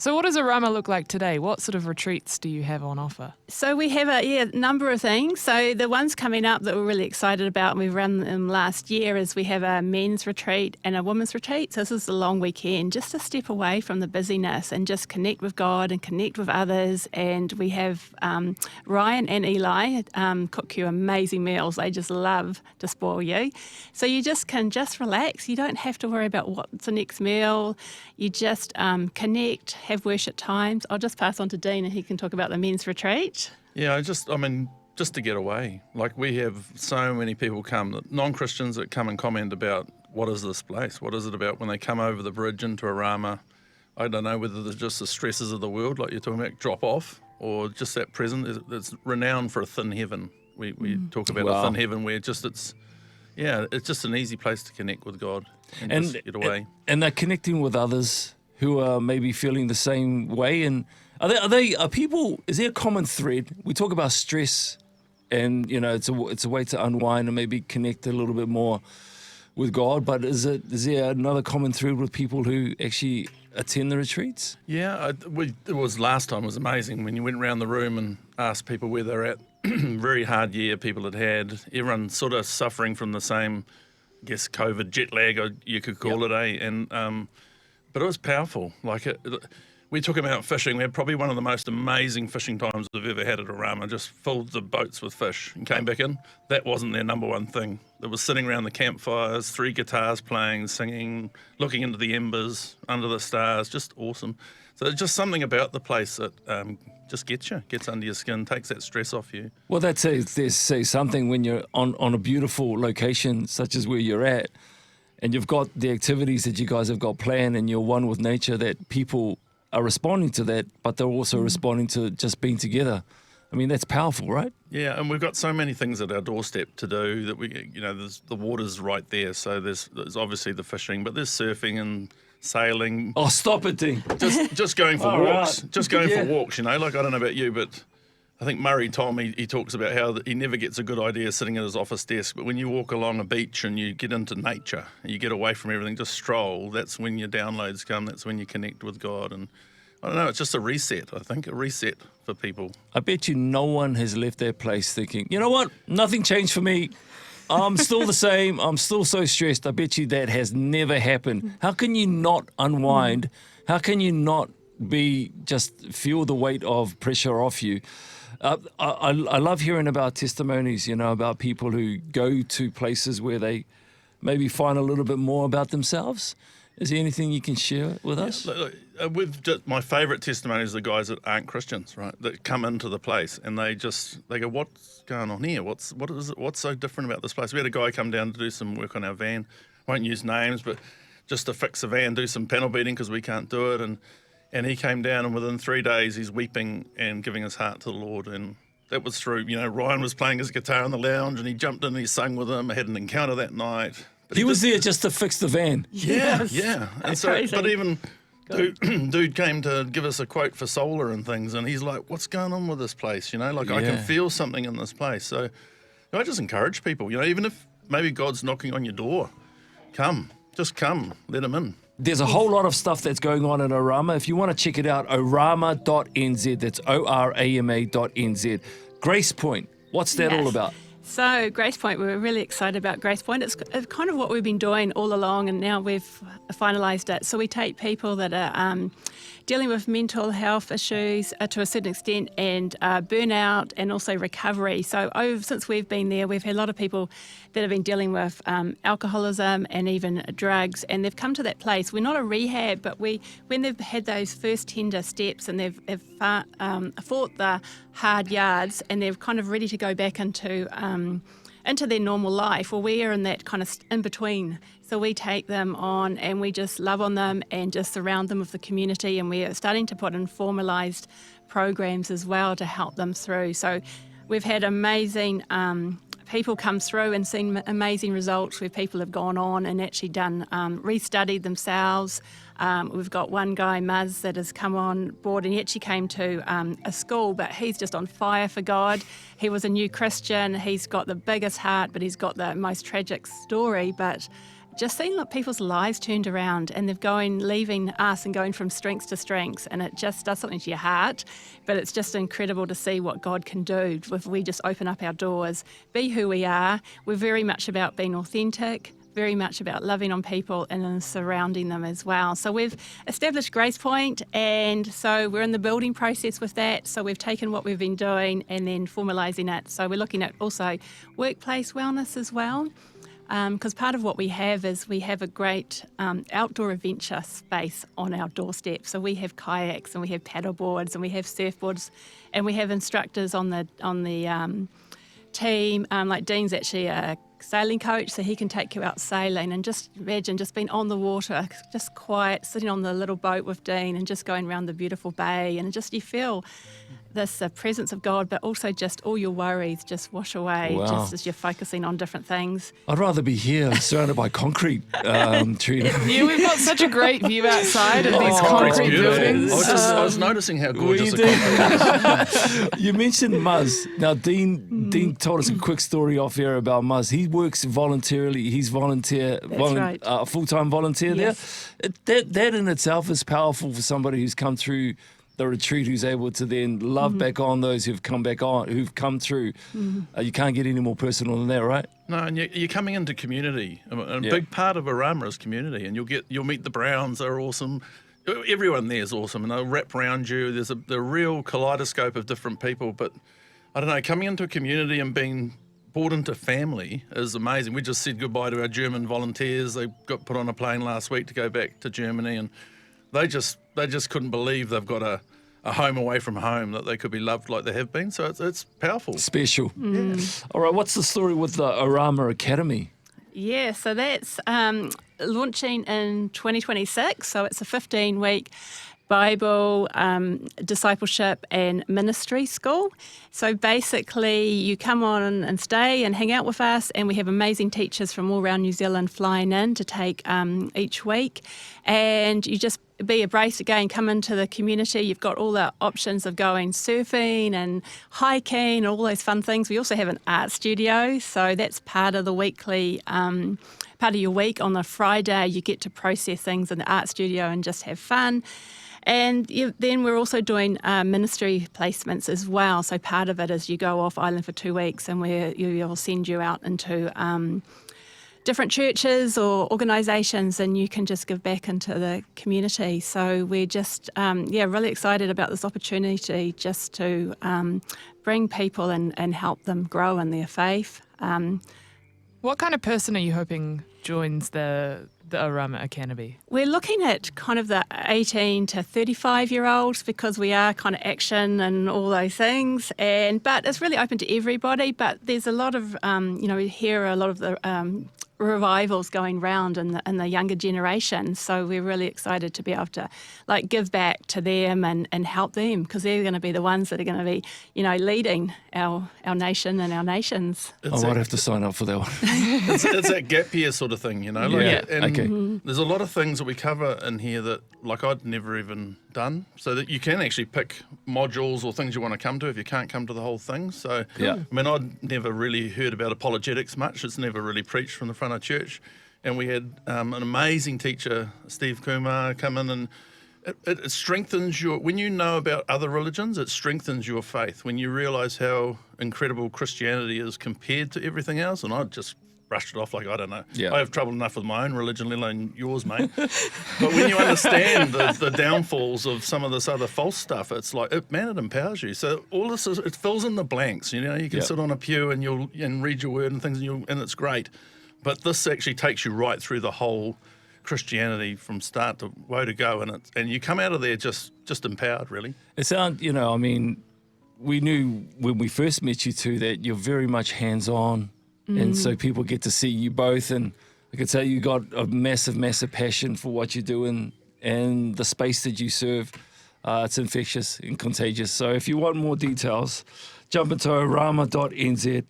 So what does Orama look like today? What sort of retreats do you have on offer? So we have a number of things. So the ones coming up that we're really excited about, and we've run them last year, is we have a men's retreat and a women's retreat. So this is a long weekend, just to step away from the busyness and just connect with God and connect with others. And we have Ryan and Eli cook you amazing meals. They just love to spoil you. So you just can just relax. You don't have to worry about what's the next meal. You just connect, have worship times. I'll just pass on to Dean and he can talk about the men's retreat. Yeah, just to get away. Like, we have so many people come, non-Christians that come and comment about, what is this place? What is it about? When they come over the bridge into Orama, I don't know whether there's just the stresses of the world, like you're talking about, drop off, or just that present. It's renowned for a thin heaven. We talk about a thin heaven where it's just an easy place to connect with God and just get away. And they're connecting with others who are maybe feeling the same way. And are people, is there a common thread? We talk about stress and, it's a way to unwind and maybe connect a little bit more with God, but is there another common thread with people who actually attend the retreats? Yeah, it was last time was amazing when you went around the room and asked people where they're at. Very hard year people had. Everyone sort of suffering from the same, I guess, COVID jet lag, you could call it, eh? And but it was powerful. We took them out fishing. We had probably one of the most amazing fishing times we've ever had at Orama. Just filled the boats with fish and came back in. That wasn't their number one thing. It was sitting around the campfires, 3 guitars playing, singing, looking into the embers, under the stars, just awesome. So it's just something about the place that just gets under your skin, takes that stress off you. Well, that says something when you're on a beautiful location such as where you're at, and you've got the activities that you guys have got planned and you're one with nature, that people are responding to that, but they're also responding to just being together. I mean, that's powerful, right? Yeah, and we've got so many things at our doorstep to do that the water's right there. So there's obviously the fishing, but there's surfing and sailing. Oh, stop it, Dean. Just going for walks. Right. Just going for walks, Like, I don't know about you, but I think Murray Tom, he talks about how he never gets a good idea sitting at his office desk, but when you walk along a beach and you get into nature, and you get away from everything, just stroll, that's when your downloads come, that's when you connect with God. And I don't know, it's just a reset, I think, a reset for people. I bet you no one has left their place thinking, you know what, nothing changed for me. I'm still the same. I'm still so stressed. I bet you that has never happened. How can you not unwind? How can you not just feel the weight of pressure off you? I love hearing about testimonies, about people who go to places where they maybe find a little bit more about themselves. Is there anything you can share with us? My favourite testimony is the guys that aren't Christians, right? That come into the place and they go, what's going on here? What's so different about this place? We had a guy come down to do some work on our van. Won't use names, but just to fix the van, do some panel beating because we can't do it. And he came down, and within 3 days, he's weeping and giving his heart to the Lord. And that was through, Ryan was playing his guitar in the lounge, and he jumped in and he sang with him. I had an encounter that night. But he was there just to fix the van. Yeah. And so, crazy. but even dude came to give us a quote for solar and things, and he's like, "What's going on with this place?" I can feel something in this place. So I just encourage people, even if maybe God's knocking on your door, just come, let him in. There's a whole lot of stuff that's going on in Orama. If you want to check it out, orama.nz. That's orama.nz. Grace Point. What's that all about? So Grace Point, we were really excited about Grace Point. It's kind of what we've been doing all along, and now we've finalised it. So we take people that are dealing with mental health issues to a certain extent, and burnout, and also recovery. So since we've been there, we've had a lot of people that have been dealing with alcoholism and even drugs, and they've come to that place. We're not a rehab, but when they've had those first tender steps and they've fought the hard yards, and they're kind of ready to go back into their normal life. Well, we are in that kind of in between. So we take them on and we just love on them and just surround them with the community, and we are starting to put in formalised programs as well to help them through. So we've had amazing people come through and seen amazing results where people have gone on and actually done restudied themselves. We've got one guy, Muzz, that has come on board, and he actually came to a school, but he's just on fire for God. He was a new Christian. He's got the biggest heart, but he's got the most tragic story, but just seeing people's lives turned around, and leaving us and going from strengths to strengths, and it just does something to your heart. But it's just incredible to see what God can do if we just open up our doors, be who we are. We're very much about being authentic, very much about loving on people and then surrounding them as well. So we've established Grace Point, and so we're in the building process with that. So we've taken what we've been doing and then formalising it. So we're looking at also workplace wellness as well, because part of what we have is we have a great outdoor adventure space on our doorstep. So we have kayaks and we have paddle boards and we have surfboards, and we have instructors on the team. Like Dean's actually a sailing coach, so he can take you out sailing, and just imagine just being on the water, just quiet, sitting on the little boat with Dean and just going around the beautiful bay, and just you feel this presence of God, but also just all your worries just wash away. Wow. Just as you're focusing on different things. I'd rather be here surrounded by concrete, Treena. Yeah, we've got such a great view outside of these Concrete's concrete beautiful. buildings. I was noticing how gorgeous you the concrete is. You mentioned Muzz. Now, Dean told us a quick story off air about Muzz. He works voluntarily. He's right. full-time volunteer Yes. there. That in itself is powerful for somebody who's come through the retreat, who's able to then love back on those who've come through. You can't get any more personal than that, right? No, and you're coming into community. A Yeah. big part of Orama is community, and you'll meet the Browns. They're awesome. Everyone there is awesome, and they'll wrap around you. There's the real kaleidoscope of different people. But I don't know, coming into a community and being brought into family is amazing. We just said goodbye to our German volunteers. They got put on a plane last week to go back to Germany, and they just couldn't believe they've got a home away from home, that they could be loved like they have been. So it's powerful. Special. All right, what's the story with the Orama Academy? Yeah, so that's launching in 2026. So it's a 15-week Bible, discipleship and ministry school. So basically you come on and stay and hang out with us, and we have amazing teachers from all around New Zealand flying in to take each week. And you just be embraced again, come into the community. You've got all the options of going surfing and hiking and all those fun things. We also have an art studio, so that's part of the weekly part of your week. On the Friday you get to process things in the art studio and just have fun. And then we're also doing ministry placements as well. So part of it is you go off island for 2 weeks, and we'll send you out into different churches or organisations, and you can just give back into the community. So we're just really excited about this opportunity just to bring people and help them grow in their faith. What kind of person are you hoping joins the Orama Academy? We're looking at kind of the 18 to 35-year-olds, because we are kind of action and all those things. But it's really open to everybody. But there's a lot of, we hear a lot of the revivals going round in the younger generation. So we're really excited to be able to give back to them and help them, because they're going to be the ones that are going to be, leading our nation and our nations. I might have to sign up for that one. It's that gap year sort of thing, Yeah, And okay. there's a lot of things that we cover in here that I'd never even done, so that you can actually pick modules or things you want to come to if you can't come to the whole thing. So Yeah. I mean, I'd never really heard about apologetics much. It's never really preached from the front of church. And we had an amazing teacher, Steve Kumar, come in, and it strengthens when you know about other religions, it strengthens your faith when you realise how incredible Christianity is compared to everything else. And I just brushed it off like, I don't know. Yeah. I have trouble enough with my own religion, let alone yours, mate. But when you understand the downfalls of some of this other false stuff, it's like, it empowers you. So all this it fills in the blanks. You can Yeah. sit on a pew and read your word and things, and it's great. But this actually takes you right through the whole Christianity from start to woe to go, and you come out of there just empowered, really. It sounds, we knew when we first met you two that you're very much hands-on, and so people get to see you both, and I could tell you got a massive, massive passion for what you're doing and the space that you serve. It's infectious and contagious. So if you want more details, jump into orama.nz.